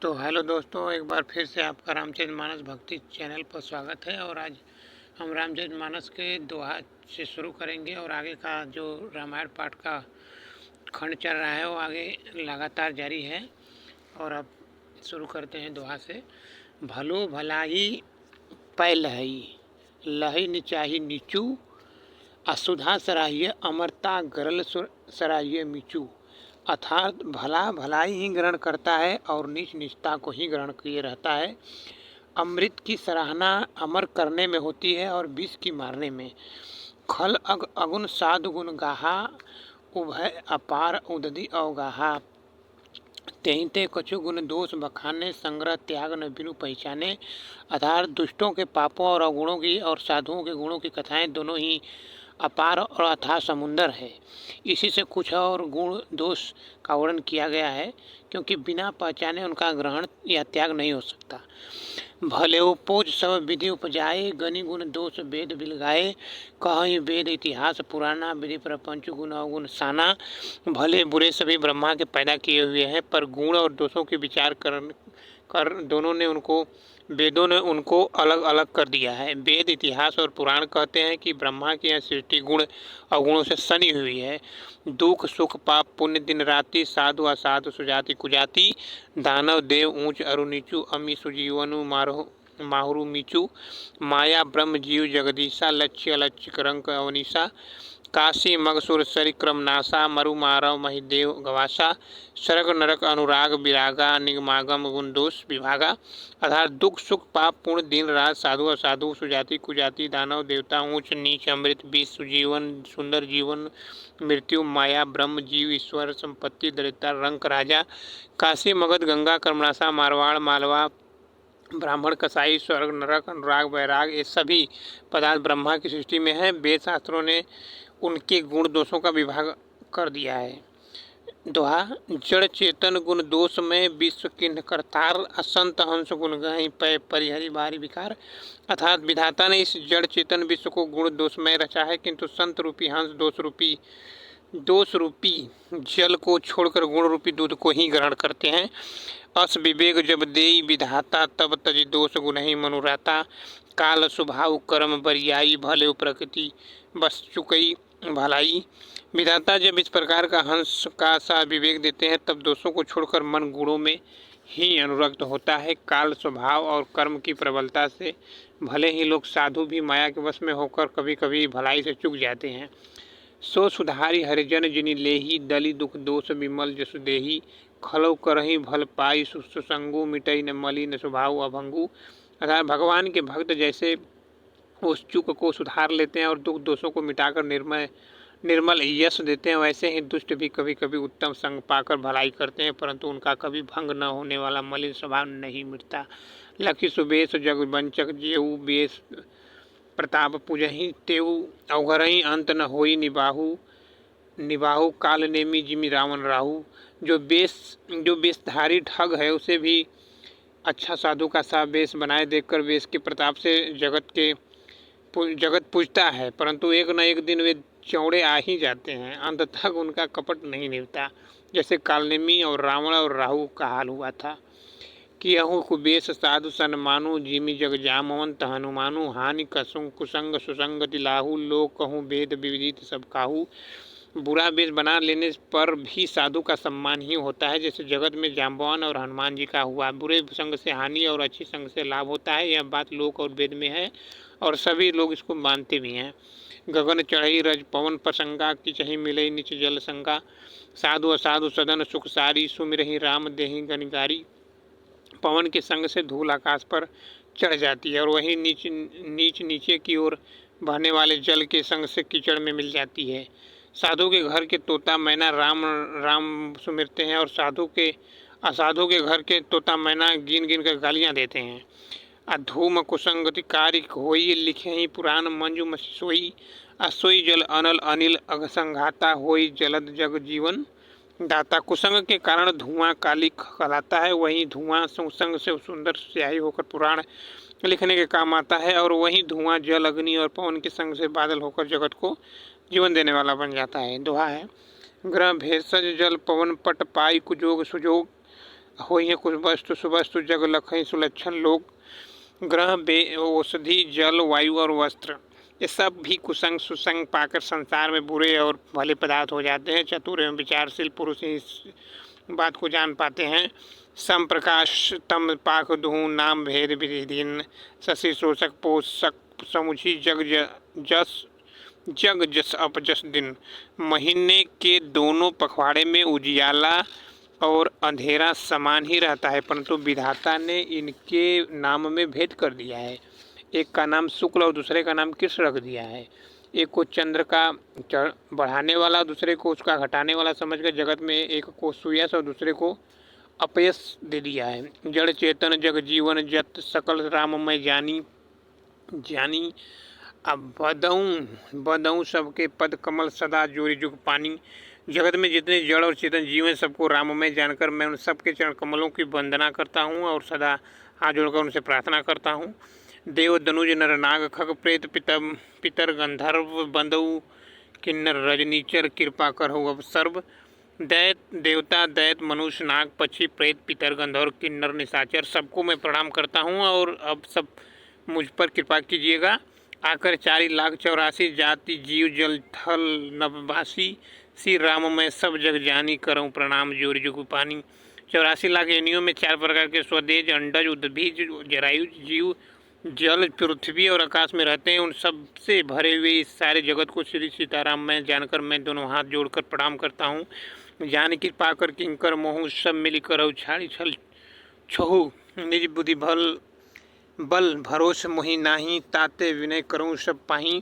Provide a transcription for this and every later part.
तो हेलो दोस्तों, एक बार फिर से आपका रामचरितमानस भक्ति चैनल पर स्वागत है। और आज हम रामचरितमानस के दोहा से शुरू करेंगे और आगे का जो रामायण पाठ का खंड चल रहा है वो आगे लगातार जारी है। और अब शुरू करते हैं दोहा से। भलो भलाई पै लहई, लहई निचाही नीचू, असुधा सराहिए अमरता गरल सराहिए मीचू। अर्थात भला भलाई ही ग्रहण करता है और नीच नीचता को ही ग्रहण किए रहता है। अमृत की सराहना अमर करने में होती है और विष की मारने में। खल अगुण साधु गुण गाहा, उभय अपार उदधि अवगाहा। तेहिते कछु गुण दोष बखाने, संग्रह त्याग न बिनु पहचाने। अर्थात दुष्टों के पापों और अवगुणों की और साधुओं के गुणों की कथाएं दोनों ही अपार और अथाह समुंदर है। इसी से कुछ और गुण दोष का वर्णन किया गया है, क्योंकि बिना पहचाने उनका ग्रहण या त्याग नहीं हो सकता। भले उपोज सब विधि उपजाए, गनि गुण दोष वेद बिलगाए। कहीं वेद इतिहास पुराना, विधि प्रपंच गुण अवगुण साना। भले बुरे सभी ब्रह्मा के पैदा किए हुए हैं, पर गुण और दोषों के विचार कर वेदों ने उनको अलग अलग कर दिया है। वेद इतिहास और पुराण कहते हैं कि ब्रह्मा की यह सृष्टि गुण अवगुणों से सनी हुई है। दुख सुख पाप पुण्य दिन राति, साधु असाधु सुजाति कुजाति। दानव देव ऊंच अरु नीचू, अमी सुजीवनु माहुरु मीचू। माया ब्रह्म जीव जगदीशा, लक्ष्य अलक्ष्य करंक अवनीसा। काशी मगसुर सरिक्रम नासा, मरु मारव महिदेव गवासा। स्वर्ग नरक अनुराग विरागा, निगमागम गुण दोष विभागा। अर्थात दुख सुख पाप पुण्य दिन रात, साधु असाधु सुजाति कुजाति, दानव देवता ऊंच नीच, अमृत विष, सुजीवन सुंदर जीवन, मृत्यु माया ब्रह्म जीव ईश्वर, संपत्ति दरिद्रता रंक राजा। काशी मगध गंगा कर्मनाशा, मारवाड़ मालवा ब्राह्मण कसाई, स्वर्ग नरक अनुराग वैराग, ये सभी पदार्थ ब्रह्मा की सृष्टि में है। वेद शास्त्रों ने उनके गुण दोषों का विभाग कर दिया है। दोहा। जड़ चेतन गुण दोष में विश्व किन्ह करतार, असंत हंस गुण गहि पै परिहरि बारी विकार। अर्थात विधाता ने इस जड़ चेतन विश्व को गुण दोष में रचा है, किंतु संत रूपी हंस दोष रूपी जल को छोड़कर गुण रूपी दूध को ही ग्रहण करते हैं। अस विवेक जब देई विधाता, तब तज दोष गुण ही मनुराता। काल स्वभाव कर्म बरियाई, भले प्रकृति बस चुकई भलाई। विधाता जब इस प्रकार का हंस का सा विवेक देते हैं, तब दोषों को छोड़कर मन गुणों में ही अनुरक्त होता है। काल स्वभाव और कर्म की प्रबलता से भले ही लोग साधु भी माया के वश में होकर कभी कभी भलाई से चूक जाते हैं। सो सुधारी हरिजन जिनि लेही, दली दुख दोष विमल जसु देही। खलौ करही भल पाई सुसंगु, मिटई न मली न स्वभाव अभंगु। अर्थात भगवान के भक्त जैसे उस चूक को सुधार लेते हैं और दुख दोषों को मिटाकर निर्मल यश देते हैं, वैसे ही दुष्ट भी कभी कभी उत्तम संग पाकर भलाई करते हैं, परंतु उनका कभी भंग न होने वाला मलिन स्वभाव नहीं मिटता। लखी सुबेश जग वंचक, जेऊ बेश प्रताप पूजही तेऊ। अवघरही अंत न होई निबाहु, काल नेमी जिमि रावण राहु। जो बेशधारी ठग है, उसे भी अच्छा साधु का सा वेश बनाए देखकर वेश के प्रताप से जगत पूजता है, परंतु एक न एक दिन वे चौड़े आ ही जाते हैं। अंत तक उनका कपट नहीं निभता, जैसे कालनेमी और रावण और राहु का हाल हुआ था। कि अहु कुबेश साधु सन मानु, जिमि जग जामवंत हनुमानु। हानि कुसंग सुसंगति लाहू, लोग कहूँ वेद विविदित सब काहू। बुरा वेश बना लेने पर भी साधु का सम्मान ही होता है, जैसे जगत में जाम्बवान और हनुमान जी का हुआ। बुरे संग से हानि और अच्छी संग से लाभ होता है, यह बात लोक और वेद में है और सभी लोग इसको मानते भी हैं। गगन चढ़ई रज पवन प्रसंगा, किचहि मिलई निच जल संगा। साधु असाधु सदन सुख सारी, सुमिरहि राम देहि गणिगारी। पवन के संग से धूल आकाश पर चढ़ जाती है और वही नीचे की ओर बहने वाले जल के संग से कीचड़ में मिल जाती है। साधु के घर के तोता मैना राम राम सुमिरते हैं और असाधु के घर के तोता मैना गिन गिन कर गालियाँ देते हैं। अधूम कुसंगति कार्य होई, लिखे ही पुराण मंजू मसी सोई। असोई जल अनल अनिल अघसंघाता, होई जलद जग जीवन दाता। कुसंग के कारण धुआं काली कहलाता है, वही धुआं संग से सुंदर स्याही होकर पुराण लिखने के काम आता है, और वही धुआं जल अग्नि और पवन के संग से बादल होकर जगत को जीवन देने वाला बन जाता है। दोहा है। ग्रह भेषज जल पवन पट पाई, कुजोग सुजोग। होई है कुछ वस्तु सुवस्तु जग लखई सुलक्षण लोक ग्रह औषधि जल वायु और वस्त्र, ये सब भी कुसंग सुसंग पाकर संसार में बुरे और भले पदार्थ हो जाते हैं। चतुर एवं विचारशील पुरुष ही इस बात को जान पाते हैं। सम प्रकाश तम पाक दुहु नाम भेद विधिन शशि शोषक पोषक समुझी जग जस अपजस दिन। महीने के दोनों पखवाड़े में उजियाला और अंधेरा समान ही रहता है, परंतु विधाता ने इनके नाम में भेद कर दिया है। एक का नाम शुक्ल और दूसरे का नाम कृष्ण रख दिया है। एक को चंद्र का बढ़ाने वाला, दूसरे को उसका घटाने वाला समझकर जगत में एक को सुयश और दूसरे को अपयश दे दिया है। जड़ चेतन जग जीवन जत सकल राममय जानी जानी। अब बदऊँ सबके पद कमल सदा जोरी जुग पानी। जगत में जितने जड़ और चेतन जीव हैं सबको राममय जानकर मैं उन सबके चरण कमलों की वंदना करता हूँ और सदा हाथ जोड़कर उनसे प्रार्थना करता हूँ। देव दनुज नर नाग खग प्रेत पितर गंधर्व बंदऊ किन्नर रजनीचर कृपा कर हो अब सर्व। दैत देवता दैत मनुष्य नाग पक्षी प्रेत पितर गंधर्व किन्नर निशाचर, सबको मैं प्रणाम करता हूँ और अब सब मुझ पर कृपा कीजिएगा। आकर 4,84,00,000 जाति जीव जल थल नववासी। श्री राम मैं सब जग जानी करऊँ प्रणाम जोर जुग पानी। 84 लाख योनियों में 4 प्रकार के स्वदेज अंडज उद्भिज जरायुज जीव जल पृथ्वी और आकाश में रहते हैं। उन सब से भरे हुए इस सारे जगत को श्री सीताराम मैं जानकर मैं दोनों हाथ जोड़कर प्रणाम करता हूँ। जान कृपा कर किंकर मोहू सब मिल करऊ छाड़ी छल छहु। निज बुद्धि बल भरोस मोहि नाही ताते विनय करूँ सब पाही।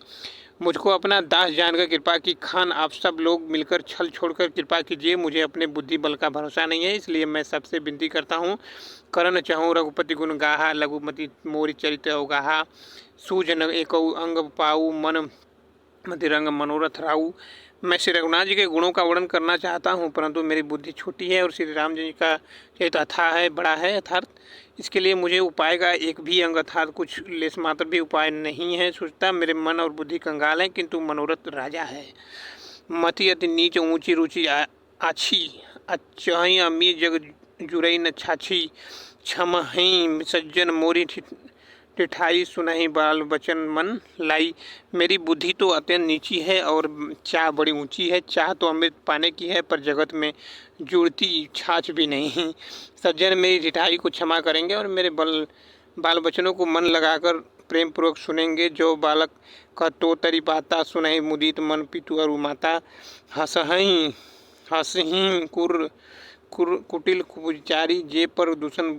मुझको अपना दास जानकर कृपा की खान आप सब लोग मिलकर छल छोड़कर कृपा कीजिए। मुझे अपने बुद्धि बल का भरोसा नहीं है, इसलिए मैं सबसे विनती करता हूँ। करण चाहूँ रघुपति गुण गाहा लघुमति मोरी चरित्र अवगाहा। सूझ न एक अंग पाऊ मन मतिरंग मनोरथ राऊ। मैं श्री रघुनाथ जी के गुणों का वर्णन करना चाहता हूँ, परंतु मेरी बुद्धि छोटी है और श्री राम जी का चरित्र अथाह है, बड़ा है अर्थात इसके लिए मुझे उपाय का एक भी अंग अर्थात कुछ लेस मात्र भी उपाय नहीं है। सोचता मेरे मन और बुद्धि कंगाल है, किंतु मनोरथ राजा है। मति अति नीच ऊंची रुचि आछी अच्छही अमीर जग जुरई न छाछी। छमही सज्जन मोरी टिठाई सुनहि बाल बचन मन लाई। मेरी बुद्धि तो अत्यंत नीची है और चाह बड़ी ऊंची है। चाह तो अमृत पाने की है, पर जगत में जुड़ती छाछ भी नहीं। सज्जन मेरी ढिठाई को क्षमा करेंगे और मेरे बाल बचनों को मन लगाकर प्रेम पूर्वक सुनेंगे। जो बालक का तो तरी बाता सुनहि मुदित मन पितु अरु माता। हंसही कुटिल कुचारी जे पर दूषण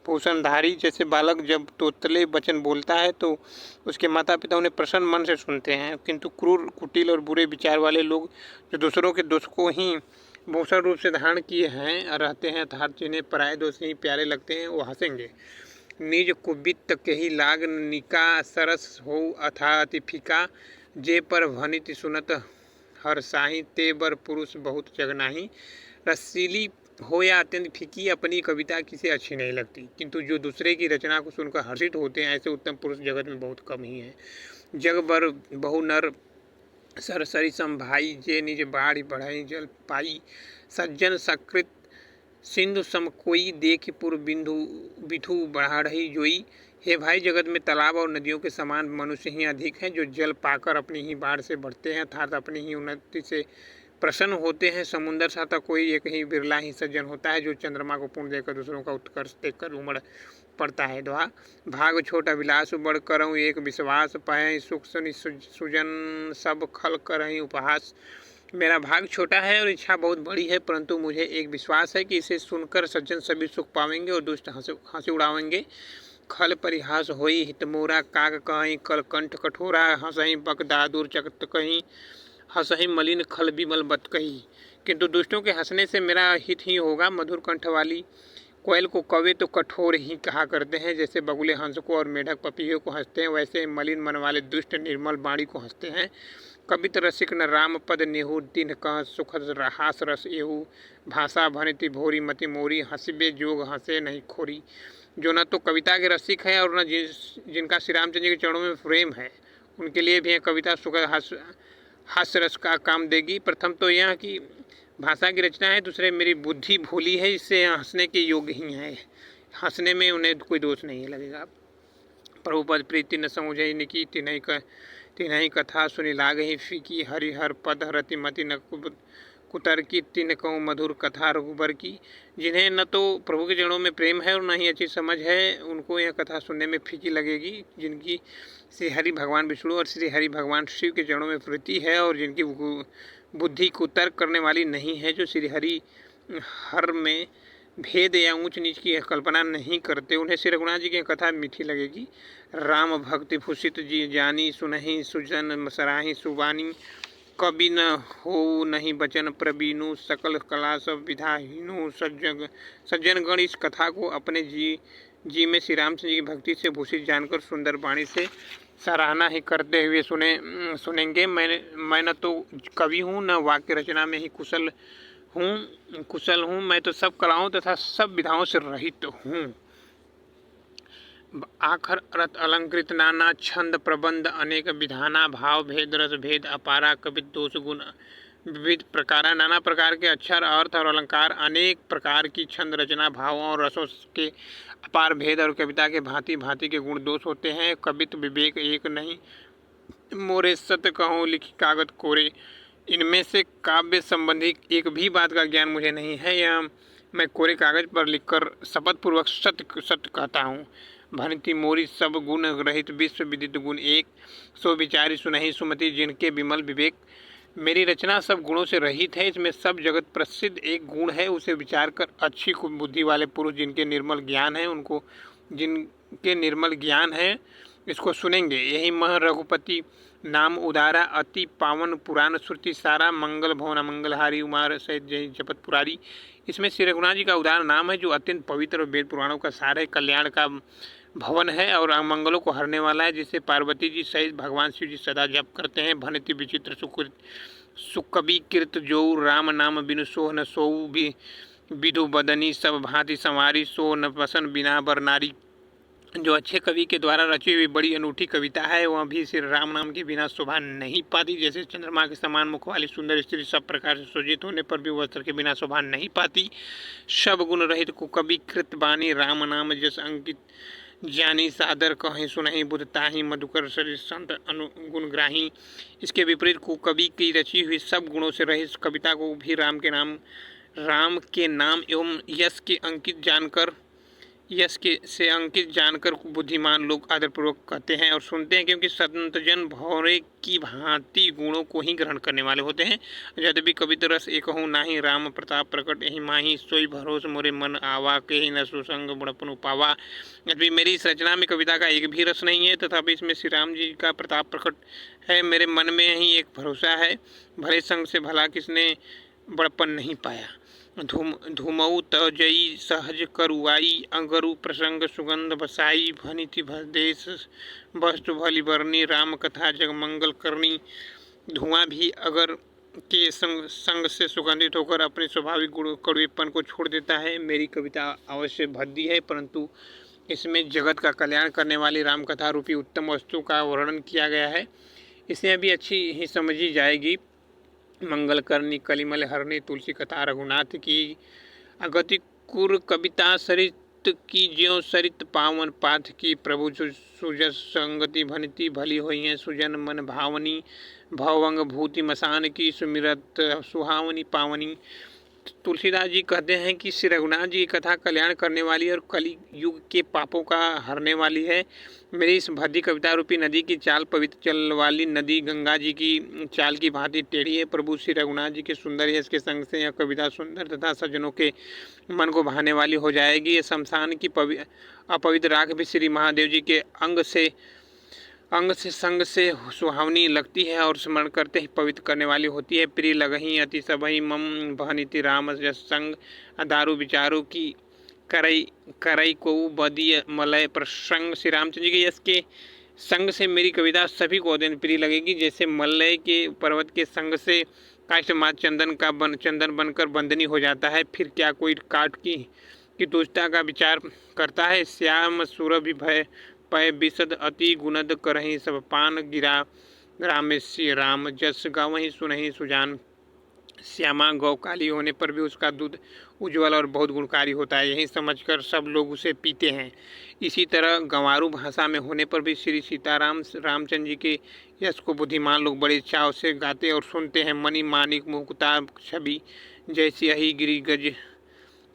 पोषणधारी। जैसे बालक जब तोतले वचन बोलता है तो उसके माता पिता उन्हें प्रसन्न मन से सुनते हैं, किंतु क्रूर कुटिल और बुरे विचार वाले लोग जो दूसरों के दोष को ही भूषण रूप से धारण किए हैं रहते हैं अर्थात जिन्हें पराये दोष ही प्यारे लगते हैं, वो हंसेंगे। निज कुबित कही लाग निका सरस हो अथा अति फीका। जे पर भनित सुनत हरसाही ते बर पुरुष बहुत जगनाही। रसीली हो या अत्यंत फीकी अपनी कविता किसी अच्छी नहीं लगती, किंतु जो दूसरे की रचना को सुनकर हर्षित होते हैं ऐसे उत्तम पुरुष जगत में बहुत कम ही हैं। जग बर बहु नर सरसरी संभाई जे निज बाढ़ बढ़ाई जल पाई। सज्जन सकृत सिंधु सम कोई देख पुर बिंदु बिठू बढ़ाढ़ी जोई। हे भाई, जगत में तालाब और नदियों के समान मनुष्य ही अधिक हैं जो जल पाकर अपनी ही बाढ़ से बढ़ते हैं अर्थात अपनी ही उन्नति से प्रसन्न होते हैं। समुद्र सा तो कोई एक ही बिरला ही सज्जन होता है जो चंद्रमा को पूर्ण देकर दूसरों का उत्कर्ष देखकर उमड़ पड़ता है। दोहा भाग छोटा विलास बढ़ करऊँ एक विश्वास पाए सुख सुजन सब खल करहीं उपहास। मेरा भाग छोटा है और इच्छा बहुत बड़ी है, परंतु मुझे एक विश्वास है कि इसे सुनकर सज्जन सभी सुख पावेंगे और दुष्ट हंसी उड़ावेंगे। खल परिहास होई हितमोरा काग कहीं कल कंठ कठोरा। हंसहीं बक दादुर चकत कहीं हंसहीं मलिन खल बिमल बत कही। किंतु दुष्टों के हंसने से मेरा हित ही होगा। मधुर कंठ वाली कोयल को कौवे तो कठोर ही कहा करते हैं, जैसे बगुले हंस को और मेढक पपीहे को हंसते हैं, वैसे मलिन मन वाले दुष्ट निर्मल वाणी को हंसते हैं। कवित रसिक न राम पद नेहू दिन कह सुखद हास रस एहू। भाषा भनिति भोरी मति मोरी हंसबे जोग हंसे नहीं खोरी। जो न तो कविता के रसिक है और न जिनका श्री रामचंद्र के चरणों में प्रेम है, उनके लिए भी कविता सुखद हास्य रस का काम देगी। प्रथम तो यह कि भाषा की रचना है, दूसरे मेरी बुद्धि भोली है, इससे हंसने के योग्य ही है, हंसने में उन्हें कोई दोष नहीं लगेगा। प्रभुपद प्रीति न समुझई निकी तिन्हि कथा सुनि लागहि फीकी हरिहर पद रति मति न कुतर की तिन कहूँ मधुर कथा रघुबर की। जिन्हें न तो प्रभु के चरणों में प्रेम है और न ही अच्छी समझ है, उनको यह कथा सुनने में फीकी लगेगी। जिनकी श्री हरि भगवान विष्णु और श्री हरि भगवान शिव के चरणों में प्रीति है और जिनकी बुद्धि कुतर्क करने वाली नहीं है, जो श्री हरि हर में भेद या ऊंच नीच की कल्पना नहीं करते, उन्हें श्री रघुनाथ जी की कथा मीठी लगेगी। राम भक्ति भूषित जी जानी सुनहि सुजन सराही सुबानी कवि न हो नहीं बचन प्रवीणु सकल कला सब विधाहीनु सज्जन गण इस कथा को अपने जी में श्री रामचंद्र जी की भक्ति से भूषित जानकर सुंदर वाणी से सराहना ही करते हुए सुनेंगे। मैं न तो कवि हूँ न वाक्य रचना में ही कुशल हूँ, मैं तो सब कलाओं तथा सब विधाओं से रहित हूँ। आखर अर्थ अलंकृत नाना छंद प्रबंध अनेक विधाना भाव भेद रस भेद अपारा कवित दोष गुण विविध प्रकार, नाना प्रकार के अक्षर अर्थ और अलंकार, अनेक प्रकार की छंद रचना भावों और रसों के अपार भेद और कविता के भांति भांति के गुण दोष होते हैं। कवित्व विवेक एक नहीं मोरे सत्य कहूँ लिखी कागज कोरे, इनमें से काव्य संबंधी एक भी बात का ज्ञान मुझे नहीं है। यह मैं कोरे कागज पर लिखकर शपथ पूर्वक सत्य सत्य कहता हूँ। भनिति मोरी सब गुण रहित विश्व विदित गुण एक, सो विचारी सुनहि सुमति जिनके विमल विवेक। मेरी रचना सब गुणों से रहित है, इसमें सब जगत प्रसिद्ध एक गुण है, उसे विचार कर अच्छी बुद्धि वाले पुरुष जिनके निर्मल ज्ञान है इसको सुनेंगे। यही मह रघुपति नाम उदारा अति पावन पुराण श्रुति सारा, मंगल भवन मंगलहारी उमार सहित जय जपत पुरारी। इसमें श्री रघुनाथ जी का उदार नाम है जो अत्यंत पवित्र और वेद पुराणों का सार है, कल्याण का भवन है और मंगलों को हरने वाला है, जिसे पार्वती जी सहित भगवान शिव जी सदा जप करते हैं। भनिति विचित्र सुकवि कृत जो राम नाम बिनु सोह न सोऊ भी विधु बदनी सब भांति संवारी, सो न पसन बिना बर नारी। जो अच्छे कवि के द्वारा रची हुई बड़ी अनूठी कविता है, वह भी श्री राम नाम के बिना शोभा नहीं पाती। जैसे चंद्रमा के समान मुख वाली सुंदर स्त्री सब प्रकार से सुजित होने पर भी वस्त्र के बिना शोभा नहीं पाती। सब गुण रहित कुकवि कृत बानी, राम नाम जस अंकित ज्ञानी सादर कहीं सुनहि बुध ताहि, मधुकर शरीर संत अनुगुण ग्राही। इसके विपरीत कुकवि की रची हुई सब गुणों से रहित कविता को भी राम के नाम एवं यश से अंकित जानकर बुद्धिमान लोग आदरपूर्वक कहते हैं और सुनते हैं, क्योंकि संतजन भौरे की भांति गुणों को ही ग्रहण करने वाले होते हैं। यद्यपि कवित रस एक हूँ नाही, राम प्रताप प्रकट यही माही, सोई भरोस मोरे मन आवा के ही न सुसंग बुढ़पन पावा। यद्यपि मेरी इस रचना में कविता का एक भी रस नहीं है, तथापि इसमें श्री राम जी का प्रताप प्रकट है। मेरे मन में ही एक भरोसा है, भले संग से भला किसने बड़पन नहीं पाया। धूमऊ तजई सहज करुआई, अंगरु प्रसंग सुगंध बसाई, भनिति भदेश वस्तु भली बरनी, राम कथा जगमंगल करनी। धुआं भी अगर के संग से सुगंधित होकर अपने स्वाभाविक कड़वेपन को छोड़ देता है। मेरी कविता अवश्य भद्दी है, परंतु इसमें जगत का कल्याण करने वाली राम कथा रूपी उत्तम वस्तु का वर्णन किया गया है, इसे अभी अच्छी ही समझी जाएगी। मंगल करनी कलिमल हरनी, तुलसी कथा रघुनाथ की। अगति कुर कविता सरित की ज्यों सरित पावन पाथ की, प्रभु सुजस संगति भनिति भली होई है, सुजन मन भावनी भवंग भूति मसान की, सुमिरत सुहावनी पावनी। तुलसीदास जी कहते हैं कि श्री रघुनाथ जी की कथा कल्याण करने वाली और कलि युग के पापों का हरने वाली है। मेरी इस भद्दी कविता रूपी नदी की चाल पवित्र जल वाली नदी गंगा जी की चाल की भांति टेढ़ी है। प्रभु श्री रघुनाथ जी के सुंदर यश के संग से यह कविता सुंदर तथा सज्जनों के मन को भाने वाली हो जाएगी। ये शमशान की अपवित्र राख भी श्री महादेव जी के अंग से संग से सुहावनी लगती है और स्मरण करते ही पवित्र करने वाली होती है। प्रिय लगही अति सबही मम बहनीति राम जस संग, दारू विचारू की करई को बदी मलय प्रसंग। श्री रामचंद्र जी के यश के संग से मेरी कविता सभी को अत्यंत प्रिय लगेगी। जैसे मलय के पर्वत के संग से काष्ठमात चंदन बनकर बंदनी हो जाता है, फिर क्या कोई काठ की तुष्टता का विचार करता है। श्याम सुरभि भय पय विशद अति गुणद करहि, सब पान गिरा रामेश्य राम जस गावहि सुनहि सुजान। श्यामा गौ काली होने पर भी उसका दूध उज्ज्वल और बहुत गुणकारी होता है, यही समझकर सब लोग उसे पीते हैं। इसी तरह गंवारू भाषा में होने पर भी श्री सीताराम रामचंद्र जी के यश को बुद्धिमान लोग बड़े चाव से गाते और सुनते हैं। मणि मानिक मुकुता छवि जैसी अहि गिरि गज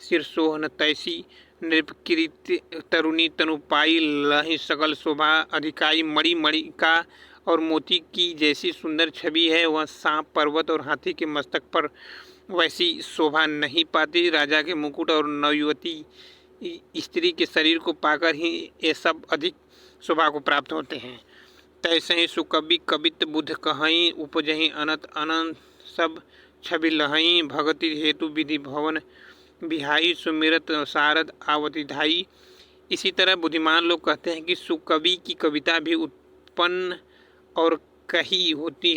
सिर सोहन तैसी नृपकृत तरुणी तनुपाई लहि सकल शोभा अधिकाई। मणि मणिका और मोती की जैसी सुंदर छवि है, वह सांप पर्वत और हाथी के मस्तक पर वैसी शोभा नहीं पाती। राजा के मुकुट और नवयुवती स्त्री के शरीर को पाकर ही ये सब अधिक शोभा को प्राप्त होते हैं। तैसे ही सुकवि कवित बुध कहीं उपजही अनंत अनंत सब छवि लहई। भगति हेतु विधि भवन बिहाई सुमिरत सारद आवती धाई। इसी तरह बुद्धिमान लोग कहते हैं कि सुकवि की कविता भी उत्पन्न और कही होती है।